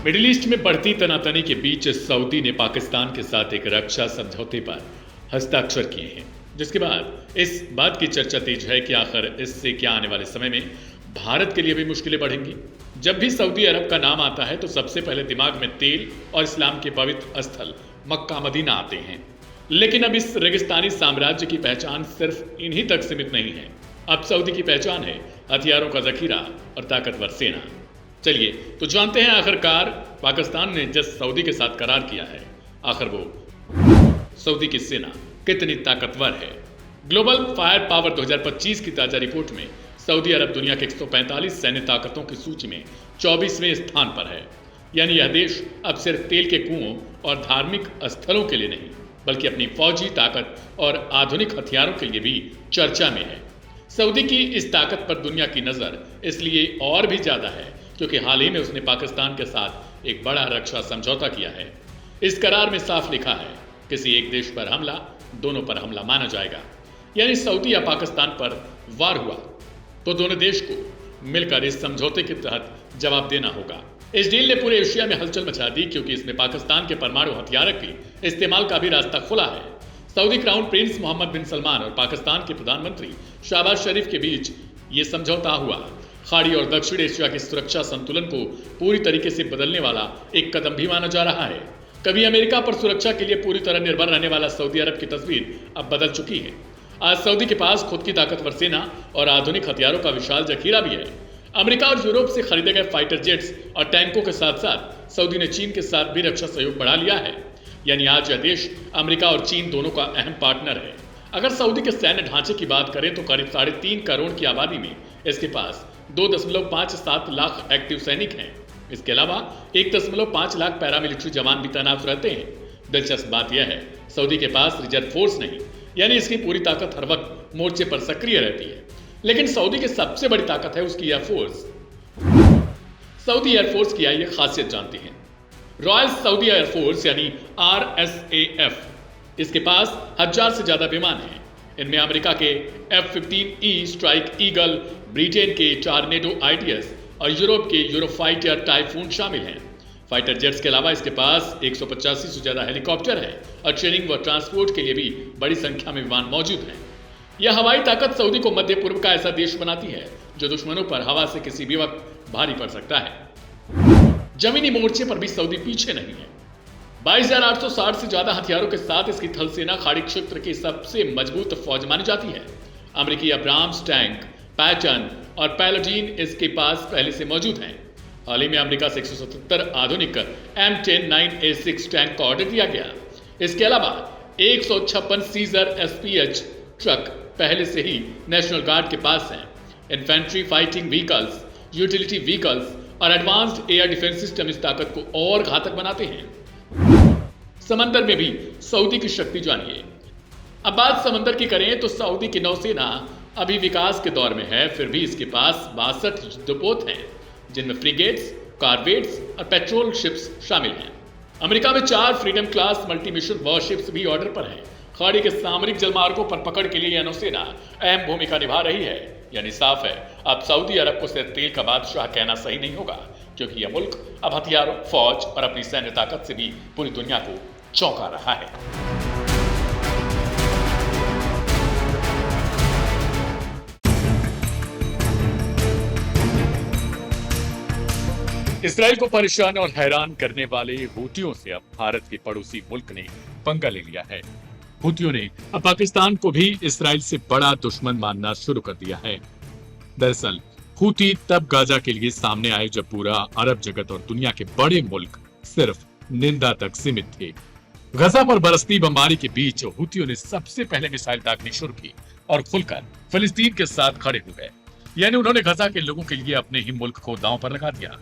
Middle east में बढ़ती तनातनी के बीच सऊदी ने पाकिस्तान के साथ एक रक्षा समझौते पर हस्ताक्षर किए हैं, जिसके बाद इस बात की चर्चा तेज है कि आखिर इससे क्या आने वाले समय में भारत के लिए भी मुश्किलें बढ़ेंगी। जब भी सऊदी अरब का नाम आता है तो सबसे पहले दिमाग में तेल और इस्लाम के पवित्र स्थल मक्का मदीना आते हैं। लेकिन अब इस रेगिस्तानी साम्राज्य की पहचान सिर्फ इन्हीं तक सीमित नहीं है। अब सऊदी की पहचान है हथियारों का जखीरा और ताकतवर सेना। चलिए तो जानते हैं आखिरकार पाकिस्तान ने जिस सऊदी के साथ करार किया है, आखिर वो सऊदी की सेना कितनी ताकतवर है। ग्लोबल फायर पावर 2025 की ताजा रिपोर्ट में सऊदी अरब दुनिया के 145 सैन्य ताकतों की सूची में 24वें स्थान पर है। यानी यह देश अब सिर्फ तेल के कुओं और धार्मिक स्थलों के लिए नहीं, बल्कि अपनी फौजी ताकत और आधुनिक हथियारों के लिए भी चर्चा में है। सऊदी की इस ताकत पर दुनिया की नजर इसलिए और भी ज्यादा है क्योंकि हाल ही में उसने पाकिस्तान के साथ एक बड़ा रक्षा समझौता किया है। इस करार में साफ लिखा है, किसी एक देश पर हमला दोनों पर हमला माना जाएगा। यानी सऊदी या पाकिस्तान पर वार हुआ तो दोनों देश को मिलकर इस समझौते के तहत जवाब देना होगा। इस डील ने पूरे एशिया में हलचल मचा दी क्योंकि इसमें पाकिस्तान के परमाणु हथियार के इस्तेमाल का भी रास्ता खुला है। सऊदी क्राउन प्रिंस मोहम्मद बिन सलमान और पाकिस्तान के प्रधानमंत्री शहबाज शरीफ के बीच ये समझौता हुआ खाड़ी और दक्षिण एशिया की सुरक्षा संतुलन को पूरी तरीके से बदलने वाला एक कदम भी माना जा रहा है। कभी अमेरिका पर सुरक्षा के लिए पूरी तरह निर्भर रहने वाला सऊदी अरब की तस्वीर अब बदल चुकी है। आज सऊदी के पास खुद की ताकतवर सेना और आधुनिक हथियारों का विशाल जखीरा भी है। अमेरिका और यूरोप से खरीदे गए फाइटर जेट्स और टैंकों के साथ साथ सऊदी ने चीन के साथ भी रक्षा सहयोग बढ़ा लिया है। यानी आज यह देश अमेरिका और चीन दोनों का अहम पार्टनर है। अगर सऊदी के सैन्य ढांचे की बात करें तो करीब 3.5 करोड़ की आबादी में इसके पास 2.57 लाख एक्टिव सैनिक हैं। इसके अलावा 1.5 लाख पैरामिलिट्री जवान भी तैनात रहते हैं। दिलचस्प बात यह है, सऊदी के पास रिजर्व फोर्स नहीं, यानी इसकी पूरी ताकत हर वक्त मोर्चे पर सक्रिय रहती है। लेकिन सऊदी की सबसे बड़ी ताकत है उसकी एयरफोर्स। सऊदी एयरफोर्स की आइए खासियत जानते हैं। रॉयल सऊदी एयरफोर्स यानी RSAF, इसके पास 1000 से ज्यादा विमान हैं। इनमें अमेरिका के F-15E स्ट्राइक ईगल, ब्रिटेन के टॉर्नेडो आईटीएस और यूरोप के यूरोफाइटर टाइफून शामिल हैं। फाइटर जेट्स के अलावा इसके पास 185 से ज्यादा हेलीकॉप्टर हैं और ट्रेनिंग व ट्रांसपोर्ट के लिए भी बड़ी संख्या में विमान मौजूद हैं। यह हवाई ताकत सऊदी को मध्य पूर्व का ऐसा देश बनाती है जो दुश्मनों पर हवा से किसी भी वक्त भारी पड़ सकता है। जमीनी मोर्चे पर भी सऊदी पीछे नहीं है। 22,860 से ज्यादा हथियारों के साथ इसकी थल सेना खाड़ी क्षेत्र की सबसे मजबूत फौज मानी जाती है। अमेरिकी अब्राम्स टैंक, पैटर्न और पैलाडीन इसके पास पहले से मौजूद हैं। हाल ही में अमेरिका से 177 आधुनिक M10 9A6 टैंक का ऑर्डर दिया गया। इसके अलावा 156 सीजर SPH ट्रक पहले से ही नेशनल गार्ड के पास हैं। Infantry fighting vehicles, utility vehicles और एडवांस्ड एयर डिफेंस सिस्टम इस ताकत को और घातक बनाते हैं। समंदर में भी सऊदी की शक्ति जानिए। अब बात समंदर की करें तो सऊदी की नौसेना अभी विकास के दौर में है, फिर भी इसके पास 62 युद्धपोत हैं, जिनमें फ्रिगेट्स, कॉर्वेट्स और पेट्रोल शिप्स शामिल हैं। अमेरिका में 4 freedom class multi mission warships भी ऑर्डर पर हैं। खाड़ी के सामरिक जलमार्गों पर पकड़ के लिए यह नौसेना अहम भूमिका निभा रही है। यानी साफ है, अब सऊदी अरब को सिर्फ तेल का बादशाह कहना सही नहीं होगा, क्योंकि यह मुल्क अब हथियारों, फौज और अपनी सैन्य ताकत से भी पूरी दुनिया को चौंका रहा है। इसराइल को परेशान और हैरान करने वाले हूतियों से अब भारत के पड़ोसी मुल्क ने पंगा ले लिया है। हूतियों ने अब पाकिस्तान को भी इसराइल से बड़ा दुश्मन मानना शुरू कर दिया है। दरअसल हूती तब गाजा के लिए सामने आए जब पूरा अरब जगत और दुनिया के बड़े मुल्क सिर्फ निंदा तक सीमित थे। गजा पर बरसती बमबारी के बीच हूतियों ने सबसे पहले मिसाइल दागनी शुरू की और खुलकर फिलिस्तीन के साथ खड़े हो गए। यानी उन्होंने गजा के लोगों के लिए अपने ही मुल्क को दांव पर लगा दिया।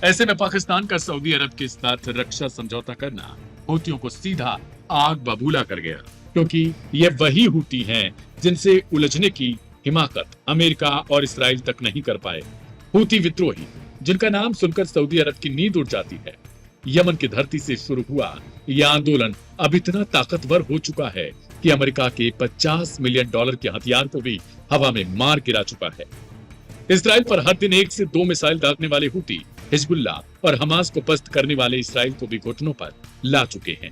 ऐसे में पाकिस्तान का सऊदी अरब के साथ रक्षा समझौता करना हूतियों को सीधा आग बबूला कर गया, क्योंकि ये वही हूती हैं जिनसे उलझने की हिमाकत अमेरिका और इसराइल तक नहीं कर पाए। हूती विद्रोही, जिनका नाम सुनकर सऊदी अरब की नींद उड़ जाती है। यमन की धरती से शुरू हुआ यह आंदोलन अब इतना ताकतवर हो चुका है कि अमेरिका के $50 मिलियन के हथियार को भी हवा में मार गिरा चुका है। इसराइल पर हर दिन 1 से 2 मिसाइल दागने वाले हूती हिजबुल्लाह और हमास को पस्त करने वाले इसराइल को भी घुटनों पर ला चुके हैं।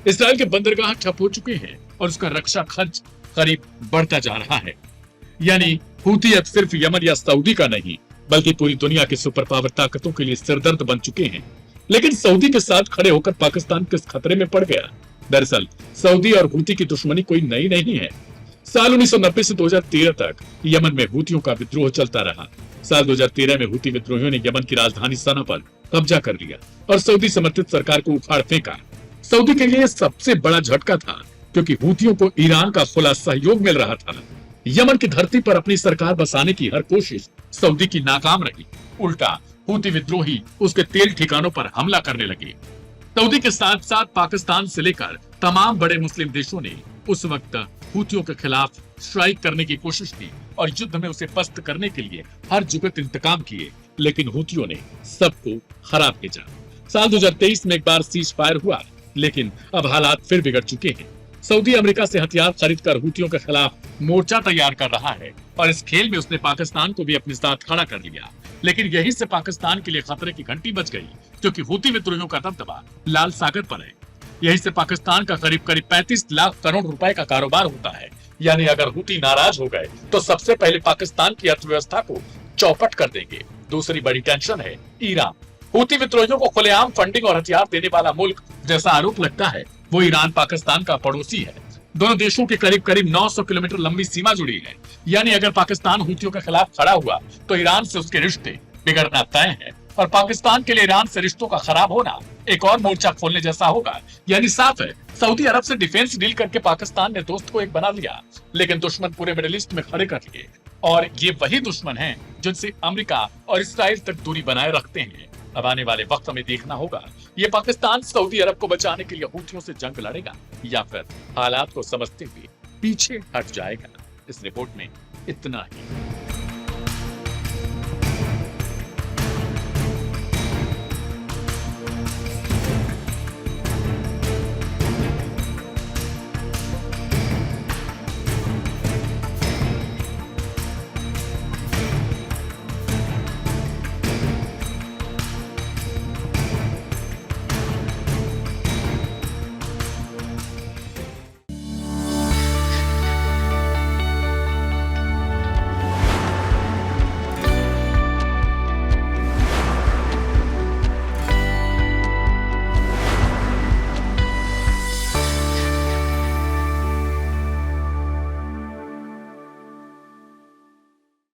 इसराइल के बंदरगाह ठप हो चुके हैं और उसका रक्षा खर्च करीब बढ़ता जा रहा है। यानी हूती अब सिर्फ यमन या सऊदी का नहीं बल्कि पूरी दुनिया की सुपर पावर ताकतों के लिए सिरदर्द बन चुके हैं। लेकिन सऊदी के साथ खड़े होकर पाकिस्तान किस खतरे में पड़ गया? दरअसल सऊदी और हूती की दुश्मनी कोई नई नहीं है। साल 1990 से 2013 तक यमन में हूतियों का विद्रोह चलता रहा। साल 2013 में हूती विद्रोहियों ने यमन की राजधानी सना पर कब्जा कर लिया और सऊदी समर्थित सरकार को उखाड़ फेंका। सऊदी के लिए सबसे बड़ा झटका था क्योंकि हूतियों को ईरान का खुला सहयोग मिल रहा था। यमन की धरती पर अपनी सरकार बसाने की हर कोशिश सऊदी की नाकाम रही। उल्टा हूती विद्रोही उसके तेल ठिकानों पर हमला करने लगे। सऊदी के साथ साथ पाकिस्तान से लेकर तमाम बड़े मुस्लिम देशों ने उस वक्त हूतियों के खिलाफ स्ट्राइक करने की कोशिश की और युद्ध में उसे पस्त करने के लिए हर जुगत इंतकाम किए, लेकिन हूतियों ने सबको खराब भेजा। साल 2023 में एक बार सीज फायर हुआ, लेकिन अब हालात फिर बिगड़ चुके हैं। सऊदी अमेरिका से हथियार खरीदकर हूतियों के खिलाफ मोर्चा तैयार कर रहा है और इस खेल में उसने पाकिस्तान को भी अपने साथ खड़ा कर लिया। लेकिन यहीं से पाकिस्तान के लिए खतरे की घंटी बज गई क्योंकि हूती विद्रोहियों का दबदबा लाल सागर पर है। यहीं से पाकिस्तान का करीब 35 लाख करोड़ रुपए का कारोबार होता है। यानी अगर हूती नाराज हो गए तो सबसे पहले पाकिस्तान की अर्थव्यवस्था को चौपट कर देंगे। दूसरी बड़ी टेंशन है ईरान। हूती विद्रोहियों को खुलेआम फंडिंग और हथियार देने वाला मुल्क जैसा आरोप लगता है वो ईरान पाकिस्तान का पड़ोसी है। दोनों देशों के करीब करीब 900 किलोमीटर लंबी सीमा जुड़ी है। यानी अगर पाकिस्तान हूतियों के खिलाफ खड़ा हुआ तो ईरान से उसके रिश्ते बिगड़ना तय है और पाकिस्तान के लिए ईरान से रिश्तों का खराब होना एक और मोर्चा खोलने जैसा होगा। यानी साफ है सऊदी अरब से डिफेंस डील करके पाकिस्तान ने दोस्त को एक बना लिया, लेकिन दुश्मन पूरे मिडिल ईस्ट में खड़े कर लिए। और ये वही दुश्मन हैं जिनसे अमेरिका और इसराइल तक दूरी बनाए रखते हैं। अब आने वाले वक्त में देखना होगा ये पाकिस्तान सऊदी अरब को बचाने के लिए हूतियों से जंग लड़ेगा या फिर हालात को समझते हुए पीछे हट जाएगा। इस रिपोर्ट में इतना ही।